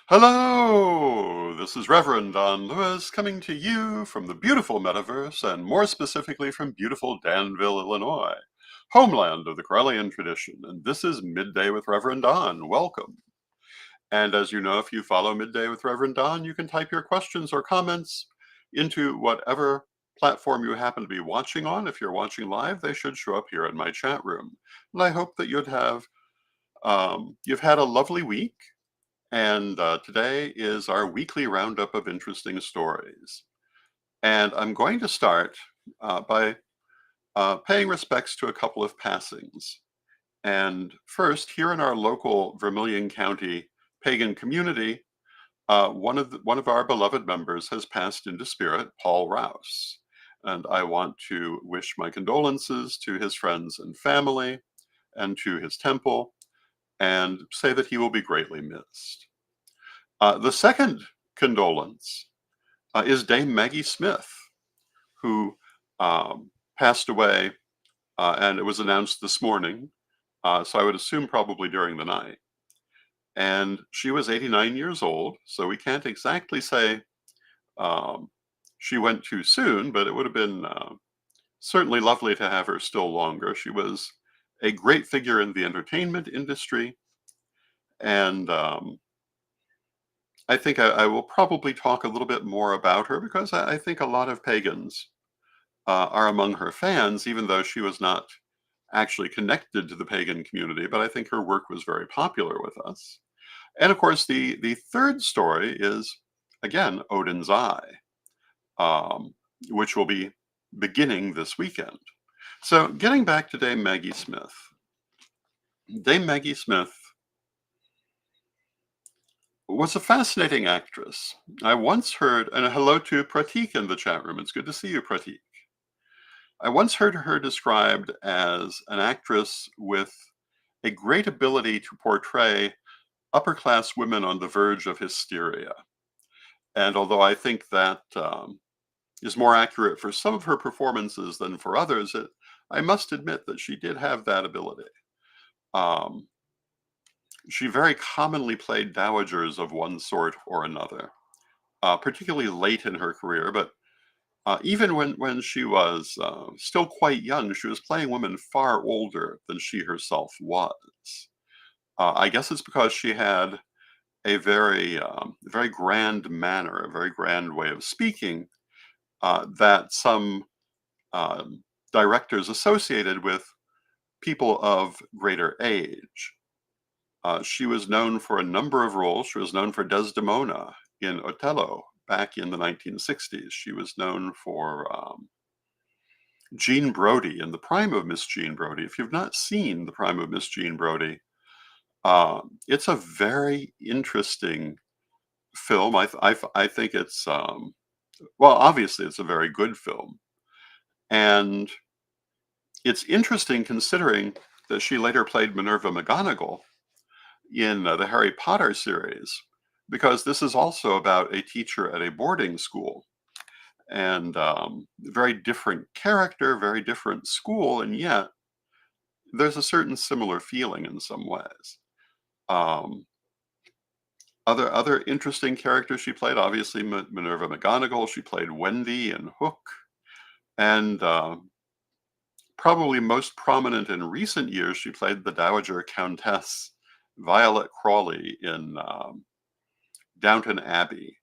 Hello! This is Reverend Don Lewis coming to you from the beautiful metaverse and more specifically from beautiful Danville, Illinois, homeland of the Corellian tradition. And this is Midday with Reverend Don. Welcome. And as you know, if you follow Midday with Reverend Don, you can type your questions or comments into whatever platform you happen to be watching on. If you're watching live, they should show up here in my chat room. And I hope that you've had a lovely week. And today is our weekly roundup of interesting stories. And I'm going to start by paying respects to a couple of passings. And first, here in our local Vermilion County pagan community, one of our beloved members has passed into spirit, Paul Rouse. And I want to wish my condolences to his friends and family and to his temple and say that he will be greatly missed. The second condolence is Dame Maggie Smith, who passed away, and it was announced this morning, so I would assume probably during the night. And she was 89 years old, so we can't exactly say um, she went too soon, but it would have been certainly lovely to have her still longer. She was a great figure in the entertainment industry, and I think I will probably talk a little bit more about her because I think a lot of pagans are among her fans, even though she was not actually connected to the pagan community. But I think her work was very popular with us. And of course, the third story is, again, Odin's Eye, um, which will be beginning this weekend. So getting back to Dame Maggie Smith. Dame Maggie Smith was a fascinating actress. I once heard, and hello to Pratik in the chat room. It's good to see you, Pratik. I once heard her described as an actress with a great ability to portray upper class women on the verge of hysteria. And although I think that is more accurate for some of her performances than for others, I must admit that she did have that ability. Um, she very commonly played dowagers of one sort or another, particularly late in her career, but even when she was still quite young, she was playing women far older than she herself was. I guess it's because she had a very grand manner, a very grand way of speaking that some um, directors associated with people of greater age. She was known for a number of roles. She was known for Desdemona in Othello back in the 1960s. She was known for Jean Brodie in the prime of Miss Jean Brodie. If you've not seen the prime of Miss Jean Brodie, it's a very interesting film. I think it's, well, obviously it's a very good film. And it's interesting considering that she later played Minerva McGonagall in the Harry Potter series, because this is also about a teacher at a boarding school. And very different character, very different school, and yet there's a certain similar feeling in some ways. Um, other interesting characters she played, obviously Minerva McGonagall. She played Wendy in Hook, and probably most prominent in recent years, she played the Dowager Countess Violet Crawley in Downton Abbey.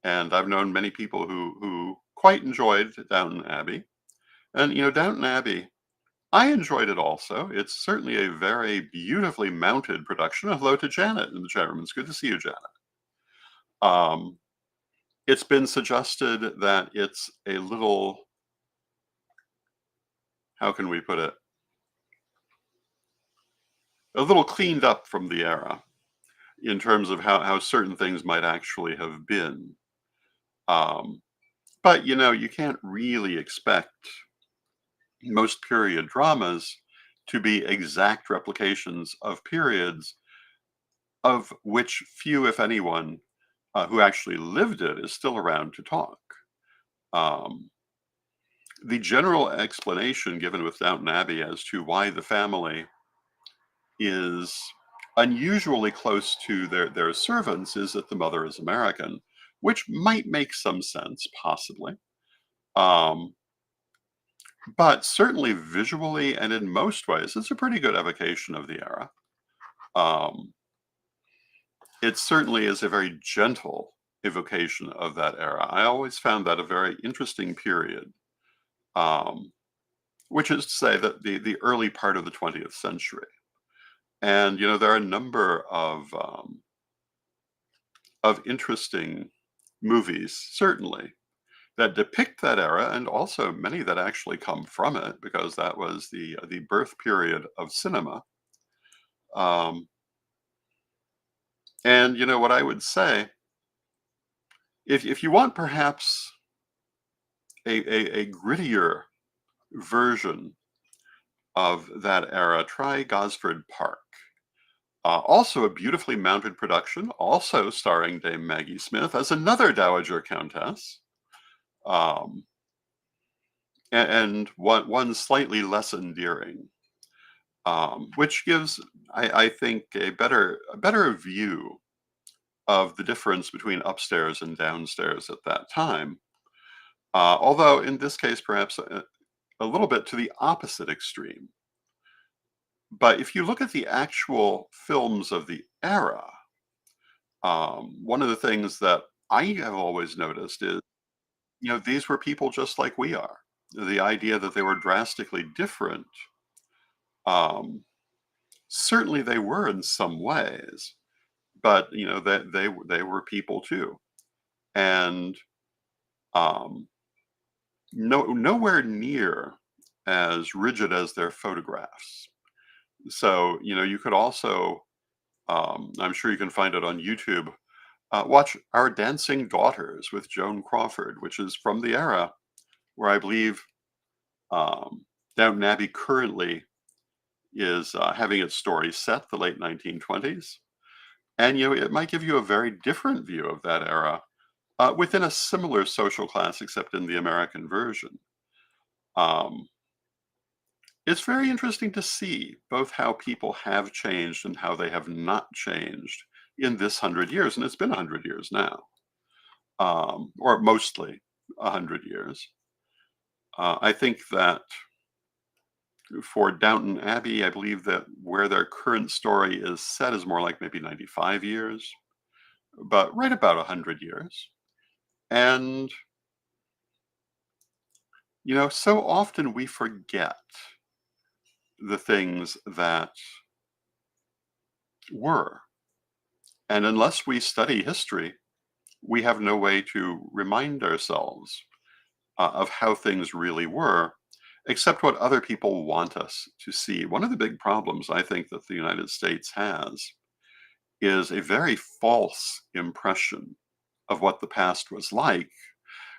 And I've known many people who quite enjoyed Downton Abbey. And you know, Downton Abbey, I enjoyed it also. It's certainly a very beautifully mounted production. Hello to Janet in the chat room. It's good to see you, Janet. Um, it's been suggested that it's a little, how can we put it? A little cleaned up from the era in terms of how certain things might actually have been. Um, but you know, you can't really expect most period dramas to be exact replications of periods of which few, if anyone, who actually lived it is still around to talk. Um, the general explanation given with Downton Abbey as to why the family is unusually close to their servants is that the mother is American, which might make some sense, possibly. Um, but certainly visually and in most ways, it's a pretty good evocation of the era. Um, it certainly is a very gentle evocation of that era. I always found that a very interesting period, um, which is to say that the early part of the 20th century. And there are a number of interesting movies, certainly, that depict that era, and also many that actually come from it, because that was the birth period of cinema. Um, and what I would say, if you want perhaps a grittier version of that era, try Gosford Park. Also a beautifully mounted production, also starring Dame Maggie Smith as another Dowager Countess. Um, and one slightly less endearing, which gives, I think, a better view of the difference between upstairs and downstairs at that time. Although in this case, perhaps a little bit to the opposite extreme. But if you look at the actual films of the era, one of the things that I have always noticed is, these were people just like we are. The idea that they were drastically different, um, certainly they were in some ways, but that they were people too, and um, nowhere near as rigid as their photographs. So you could also, I'm sure you can find it on YouTube. Watch Our Dancing Daughters with Joan Crawford, which is from the era where I believe um, Downton Abbey currently is having its story set, the late 1920s. And it might give you a very different view of that era within a similar social class, except in the American version. Um, it's very interesting to see both how people have changed and how they have not changed in this 100 years, and it's been 100 years now, or mostly 100 years. I think that for Downton Abbey, I believe that where their current story is set is more like maybe 95 years, but right about 100 years. And, so often we forget the things that were. And unless we study history, we have no way to remind ourselves of how things really were, except what other people want us to see. One of the big problems I think that the United States has is a very false impression of what the past was like,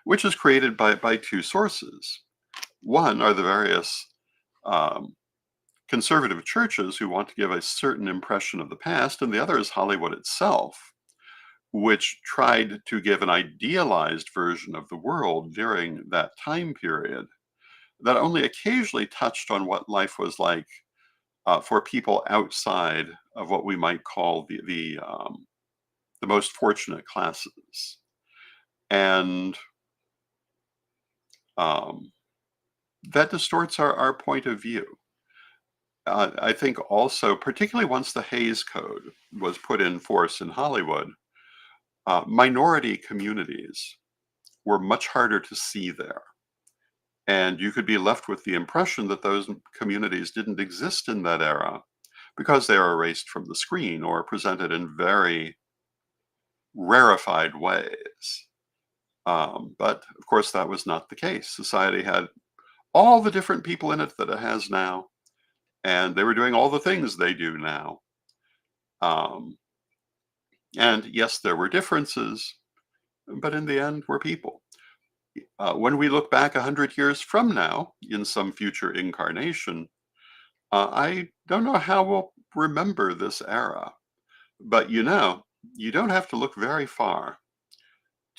which is created by two sources. One are the various um, conservative churches who want to give a certain impression of the past, and the other is Hollywood itself, which tried to give an idealized version of the world during that time period that only occasionally touched on what life was like for people outside of what we might call the most fortunate classes. And um, that distorts our point of view. I think also, particularly once the Hays Code was put in force in Hollywood, minority communities were much harder to see there. And you could be left with the impression that those communities didn't exist in that era because they are erased from the screen or presented in very rarefied ways. But of course, that was not the case. Society had all the different people in it that it has now, and they were doing all the things they do now. Um, and yes, there were differences, but in the end, we're people. When we look back 100 years from now in some future incarnation, I don't know how we'll remember this era, but you don't have to look very far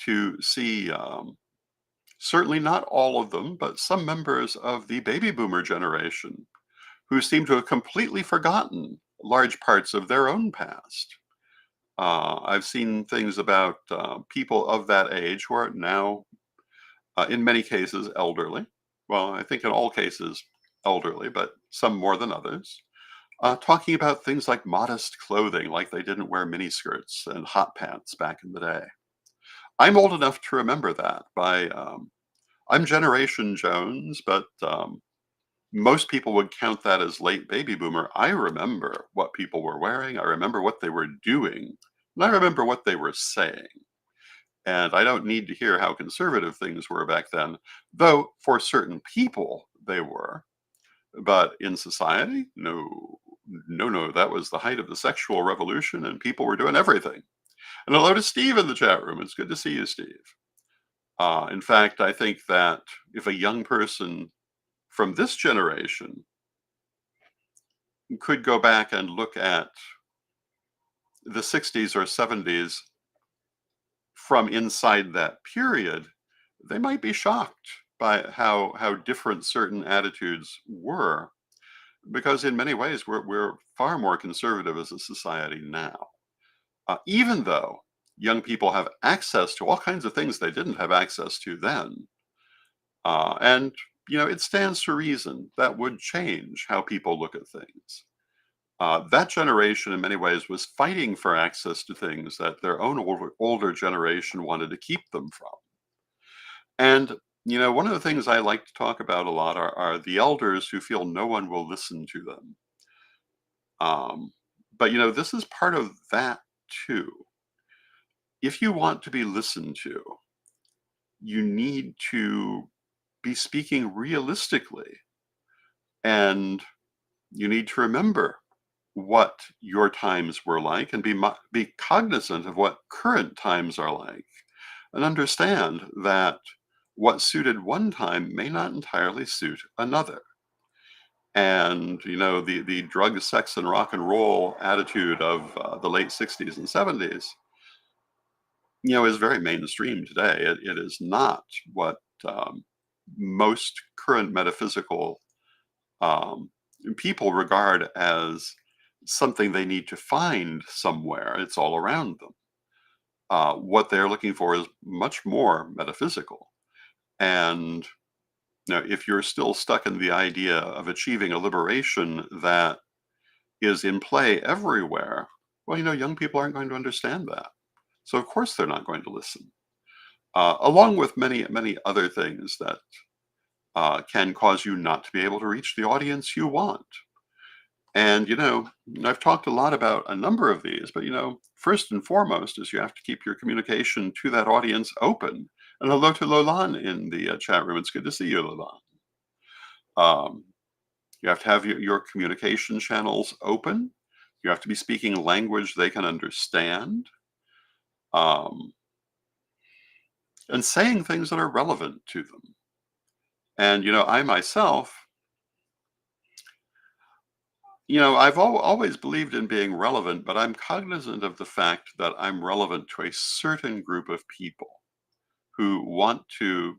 to see, certainly not all of them, but some members of the baby boomer generation who seem to have completely forgotten large parts of their own past. I've seen things about people of that age who are now, in many cases, elderly. Well, I think in all cases, elderly, but some more than others. Talking about things like modest clothing, like they didn't wear miniskirts and hot pants back in the day. I'm old enough to remember that. I'm Generation Jones, but most people would count that as late baby boomer. I remember what people were wearing. I remember what they were doing. And I remember what they were saying. And I don't need to hear how conservative things were back then, though for certain people they were. But in society, no, no, no. That was the height of the sexual revolution, and people were doing everything. And hello to Steve in the chat room. It's good to see you, Steve. In fact, I think that if a young person from this generation could go back and look at the 60s or 70s from inside that period, they might be shocked by how different certain attitudes were, because in many ways we're far more conservative as a society now. Even though young people have access to all kinds of things they didn't have access to then. And, it stands to reason that would change how people look at things. That generation, in many ways, was fighting for access to things that their own older generation wanted to keep them from. And, one of the things I like to talk about a lot are the elders who feel no one will listen to them. Um, but, this is part of that too. If you want to be listened to, you need to be speaking realistically, and you need to remember what your times were like and be cognizant of what current times are like, and understand that what suited one time may not entirely suit another. And the drug, sex, and rock and roll attitude of the late 60s and 70s, is very mainstream today. It is not what most current metaphysical um, people regard as something they need to find somewhere. It's all around them. What they're looking for is much more metaphysical. And if you're still stuck in the idea of achieving a liberation that is in play everywhere, well, young people aren't going to understand that. So of course they're not going to listen. Along with many, many other things that can cause you not to be able to reach the audience you want. And, I've talked a lot about a number of these, but, first and foremost is you have to keep your communication to that audience open. And hello to Lolan in the chat room. It's good to see you, Lolan. Um, you have to have your communication channels open. You have to be speaking language they can understand. Um, and saying things that are relevant to them. And, I myself, I've always believed in being relevant, but I'm cognizant of the fact that I'm relevant to a certain group of people who want to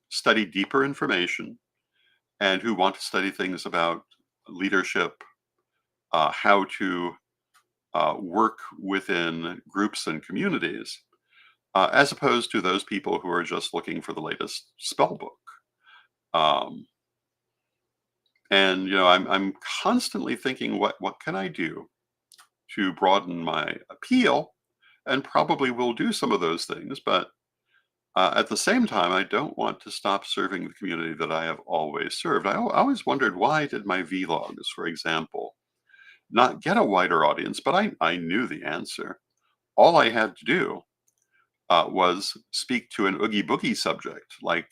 study deeper information and who want to study things about leadership, how to work within groups and communities, as opposed to those people who are just looking for the latest spell book. Um, and I'm constantly thinking, what can I do to broaden my appeal, and probably will do some of those things. But at the same time, I don't want to stop serving the community that I have always served. I always wondered, why did my vlogs, for example, not get a wider audience? But I knew the answer. All I had to do was speak to an oogie boogie subject like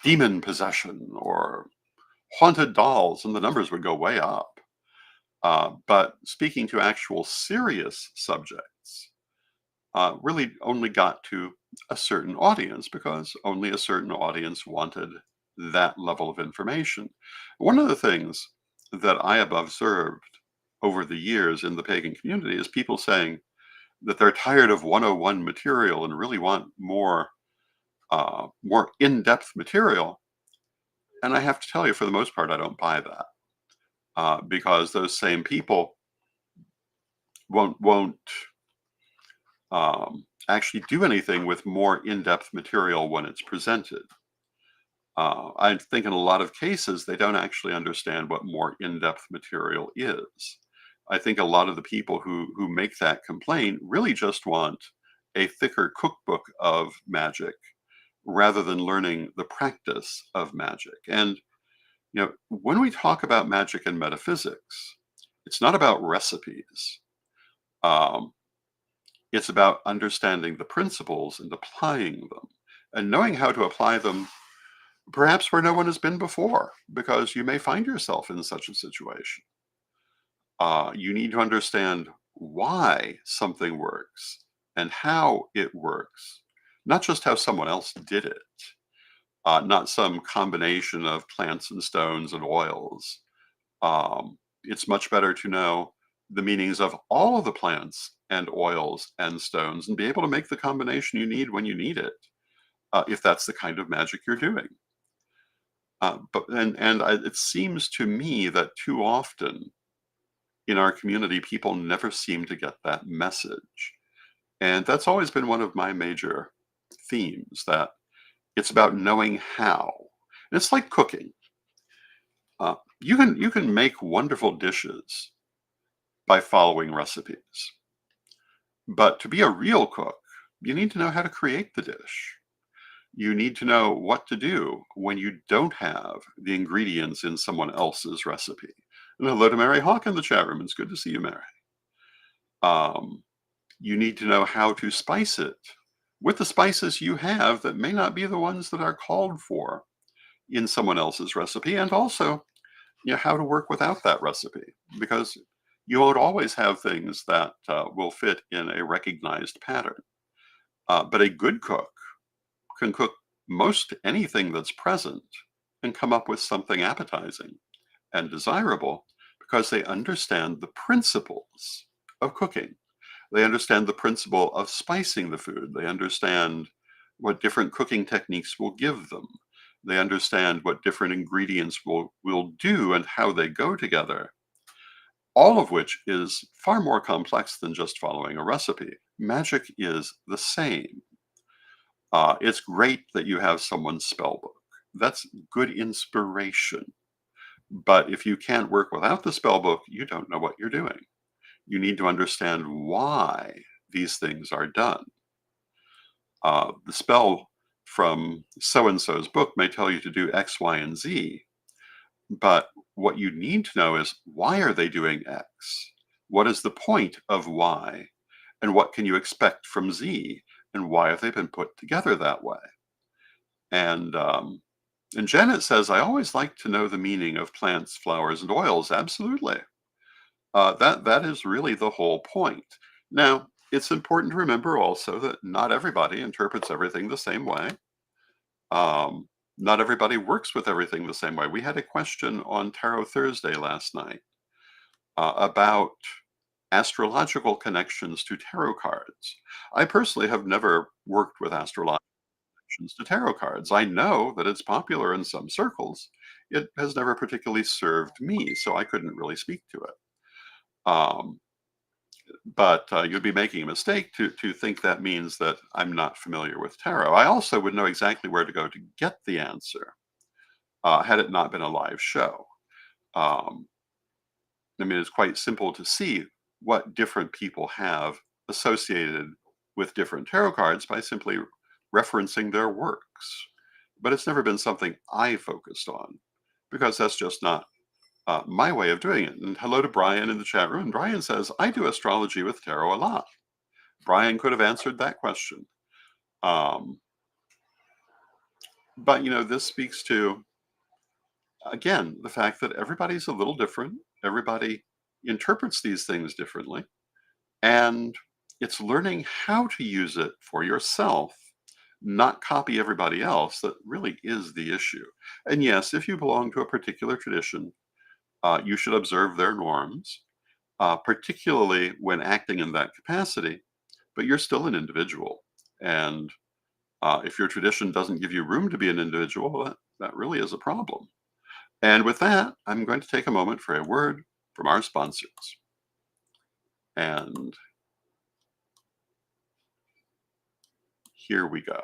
demon possession or haunted dolls, and the numbers would go way up. But speaking to actual serious subjects really only got to a certain audience, because only a certain audience wanted that level of information. One of the things that I have observed over the years in the pagan community is people saying that they're tired of 101 material and really want more in-depth material. And I have to tell you, for the most part, I don't buy that, because those same people won't actually do anything with more in-depth material when it's presented. I think in a lot of cases, they don't actually understand what more in-depth material is. I think a lot of the people who make that complaint really just want a thicker cookbook of magic rather than learning the practice of magic. And when we talk about magic and metaphysics, it's not about recipes. Um, it's about understanding the principles and applying them, and knowing how to apply them perhaps where no one has been before, because you may find yourself in such a situation. You need to understand why something works and how it works, not just how someone else did it, not some combination of plants and stones and oils. It's much better to know the meanings of all of the plants and oils and stones and be able to make the combination you need when you need it, if that's the kind of magic you're doing. It seems to me that too often in our community, people never seem to get that message. And that's always been one of my major themes, that it's about knowing how. And it's like cooking. You can make wonderful dishes by following recipes. But to be a real cook, you need to know how to create the dish. You need to know what to do when you don't have the ingredients in someone else's recipe. And hello to Mary Hawk in the chat room. It's good to see you, Mary. Um, you need to know how to spice it with the spices you have that may not be the ones that are called for in someone else's recipe, and also how to work without that recipe, because you won't always have things that will fit in a recognized pattern. But a good cook can cook most anything that's present and come up with something appetizing and desirable because they understand the principles of cooking. They understand the principle of spicing the food. They understand what different cooking techniques will give them. They understand what different ingredients will do and how they go together. All of which is far more complex than just following a recipe. Magic is the same. It's great that you have someone's spell book. That's good inspiration. But if you can't work without the spell book, you don't know what you're doing. You need to understand why these things are done. The spell from so-and-so's book may tell you to do X, Y, and Z, but what you need to know is, why are they doing X? What is the point of Y? And what can you expect from Z? And why have they been put together that way? And Janet says, I always like to know the meaning of plants, flowers, and oils. Absolutely. That is really the whole point. Now, it's important to remember also that not everybody interprets everything the same way. Not everybody works with everything the same way. We had a question on Tarot Thursday last night about astrological connections to tarot cards. I personally have never worked with astrological connections to tarot cards. I know that it's popular in some circles. It has never particularly served me, so I couldn't really speak to it. But you'd be making a mistake to think that means that I'm not familiar with tarot. I also would know exactly where to go to get the answer had it not been a live show. Um, I mean, it's quite simple to see what different people have associated with different tarot cards by simply referencing their works. But it's never been something I focused on, because that's just not my way of doing it. And hello to Brian in the chat room. Brian says, I do astrology with tarot a lot. Brian could have answered that question. But, this speaks to, again, the fact that everybody's a little different. Everybody interprets these things differently. And it's learning how to use it for yourself, not copy everybody else, that really is the issue. And yes, if you belong to a particular tradition, you should observe their norms, particularly when acting in that capacity, but you're still an individual. And if your tradition doesn't give you room to be an individual, that really is a problem. And with that, I'm going to take a moment for a word from our sponsors. And here we go.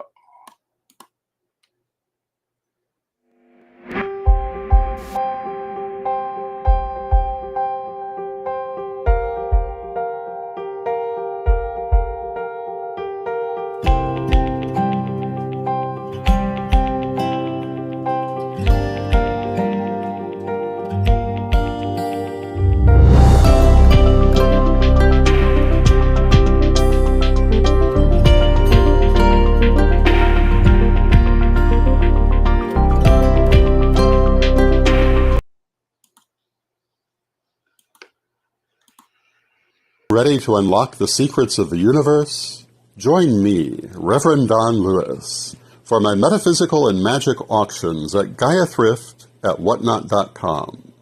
Ready to unlock the secrets of the universe? Join me, Rev Don Lewis, for my metaphysical and magic auctions at Gaia Thrift at whatnot.com.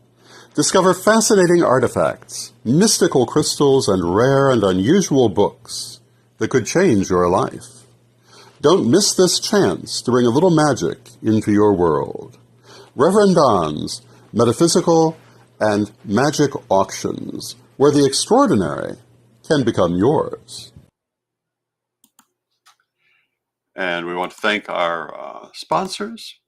Discover fascinating artifacts, mystical crystals, and rare and unusual books that could change your life. Don't miss this chance to bring a little magic into your world. Rev Don's Metaphysical and Magic Auctions, where the extraordinary can become yours. And we want to thank our sponsors,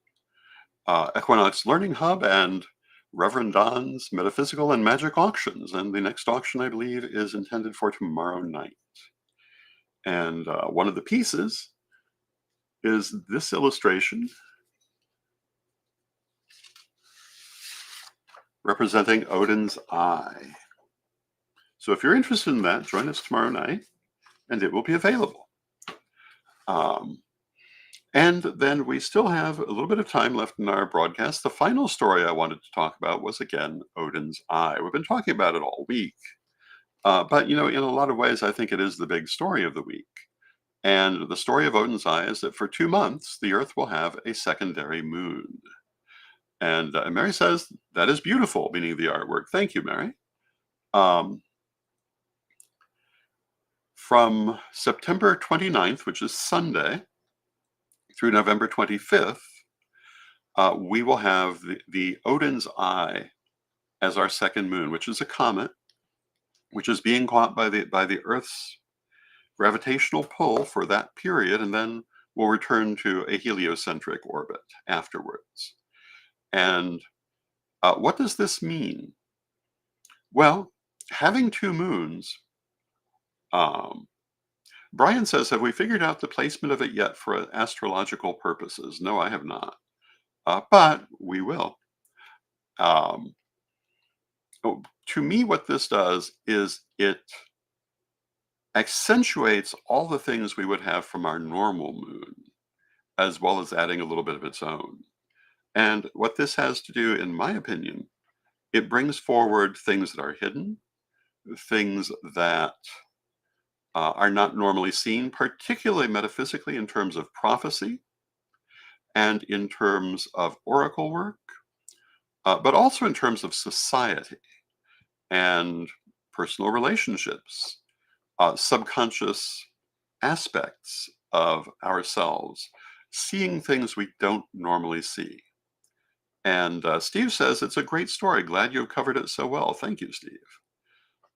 Equinox Learning Hub and Rev Don's Metaphysical and Magic Auctions. And the next auction, I believe, is intended for tomorrow night. And one of the pieces is this illustration representing Odin's eye. So if you're interested in that, join us tomorrow night, and it will be available. And then we still have a little bit of time left in our broadcast. The final story I wanted to talk about was, again, Odin's eye. We've been talking about it all week. But, in a lot of ways, I think it is the big story of the week. And the story of Odin's eye is that for 2 months, the Earth will have a secondary moon. And Mary says, that is beautiful, meaning the artwork. Thank you, Mary. From September 29th, which is Sunday, through November 25th, we will have the Odin's eye as our second moon, which is a comet, which is being caught by the Earth's gravitational pull for that period, and then will return to a heliocentric orbit afterwards. And what does this mean? Well, having 2 moons, Brian says, have we figured out the placement of it yet for astrological purposes? No, I have not. But we will. To me, what this does is it accentuates all the things we would have from our normal moon, as well as adding a little bit of its own. And what this has to do, in my opinion, it brings forward things that are hidden, things that are not normally seen, particularly metaphysically in terms of prophecy and in terms of oracle work, but also in terms of society and personal relationships, subconscious aspects of ourselves, seeing things we don't normally see. And Steve says, it's a great story. Glad you covered it so well. Thank you, Steve.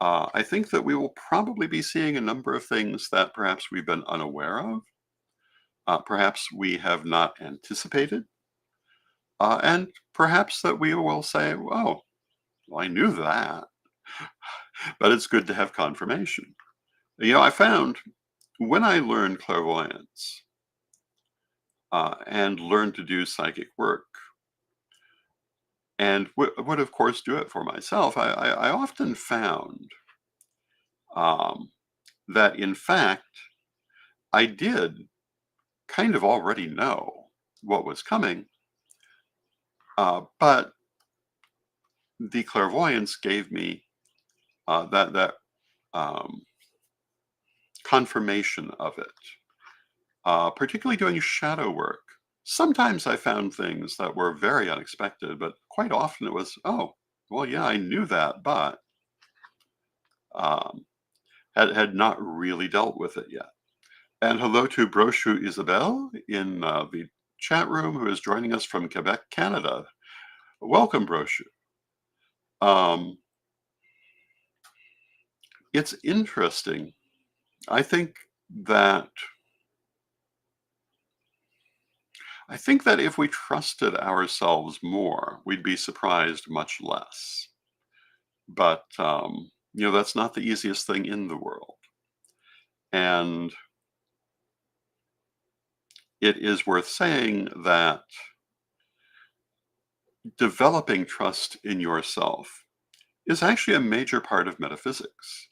I think that we will probably be seeing a number of things that perhaps we've been unaware of, perhaps we have not anticipated, and perhaps that we will say, oh, well, I knew that, but it's good to have confirmation. I found when I learned clairvoyance and learned to do psychic work, and would of course do it for myself, I often found that in fact I did kind of already know what was coming, but the clairvoyance gave me that confirmation of it, particularly doing shadow work. Sometimes I found things that were very unexpected, but quite often it was, oh, well, yeah, I knew that, but had not really dealt with it yet. And hello to Brochu Isabel in the chat room, who is joining us from Quebec, Canada. Welcome, Brochu. It's interesting. I think that I think that if we trusted ourselves more, we'd be surprised much less. But that's not the easiest thing in the world. And it is worth saying that developing trust in yourself is actually a major part of metaphysics.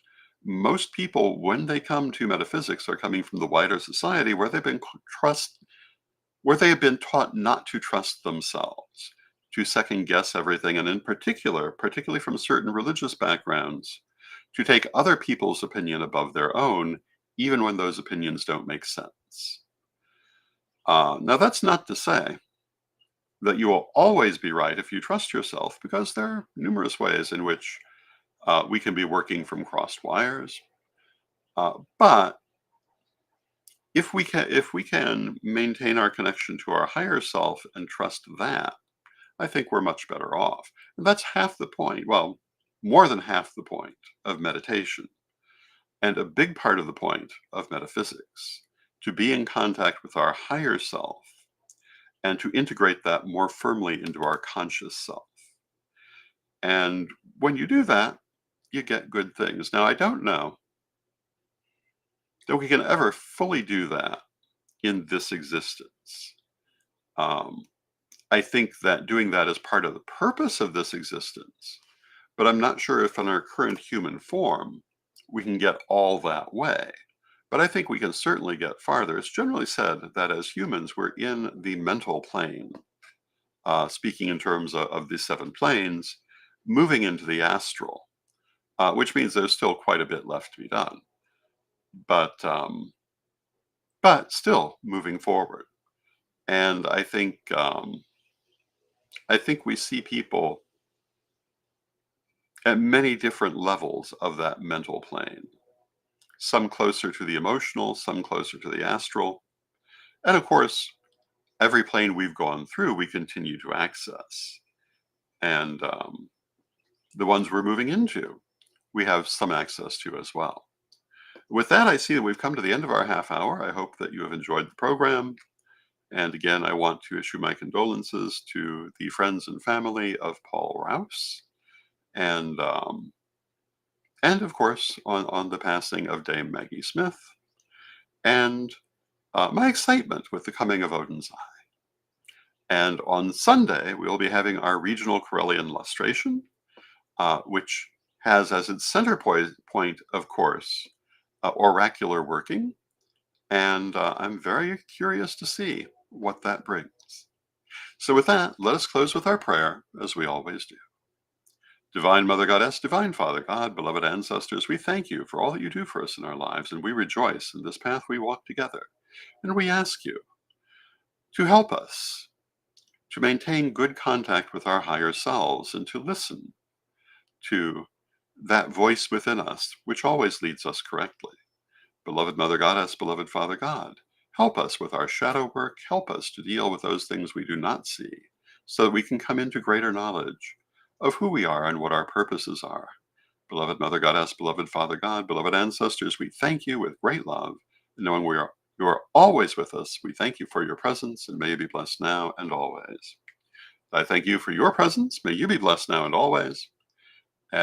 Most people, when they come to metaphysics, are coming from the wider society where where they have been taught not to trust themselves, to second guess everything, and in particular, particularly from certain religious backgrounds, to take other people's opinion above their own, even when those opinions don't make sense. Now, that's not to say that you will always be right if you trust yourself, because there are numerous ways in which we can be working from crossed wires. But if we can maintain our connection to our higher self and trust that, I think we're much better off. And that's half the point. Well, more than half the point of meditation, and a big part of the point of metaphysics, to be in contact with our higher self and to integrate that more firmly into our conscious self. And when you do that, you get good things. Now, I don't know that we can ever fully do that in this existence. Um, I think that doing that is part of the purpose of this existence, but I'm not sure if in our current human form we can get all that way. But I think we can certainly get farther. It's generally said that as humans, we're in the mental plane, speaking in terms of the seven planes, moving into the astral, which means there's still quite a bit left to be done. But still moving forward. And I think we see people at many different levels of that mental plane. Some closer to the emotional, some closer to the astral. And of course, every plane we've gone through, we continue to access. And the ones we're moving into, we have some access to as well. With that, I see that we've come to the end of our half hour. I hope that you have enjoyed the program. And again, I want to issue my condolences to the friends and family of Paul Rouse, and of course on the passing of Dame Maggie Smith, and my excitement with the coming of Odin's Eye. And on Sunday, we will be having our regional Corellian lustration, which has as its center point, of course, oracular working. And I'm very curious to see what that brings. So with that, let us close with our prayer, as we always do. Divine Mother Goddess, Divine Father God, beloved ancestors, we thank you for all that you do for us in our lives, and we rejoice in this path we walk together. And we ask you to help us to maintain good contact with our higher selves and to listen to that voice within us, which always leads us correctly. Beloved Mother Goddess, beloved Father God, help us with our shadow work. Help us to deal with those things we do not see, so that we can come into greater knowledge of who we are and what our purposes are. Beloved Mother Goddess, beloved Father God, beloved ancestors, we thank you with great love, and knowing you are always with us, we thank you for your presence, and may you be blessed now and always. I thank you for your presence. May you be blessed now and always.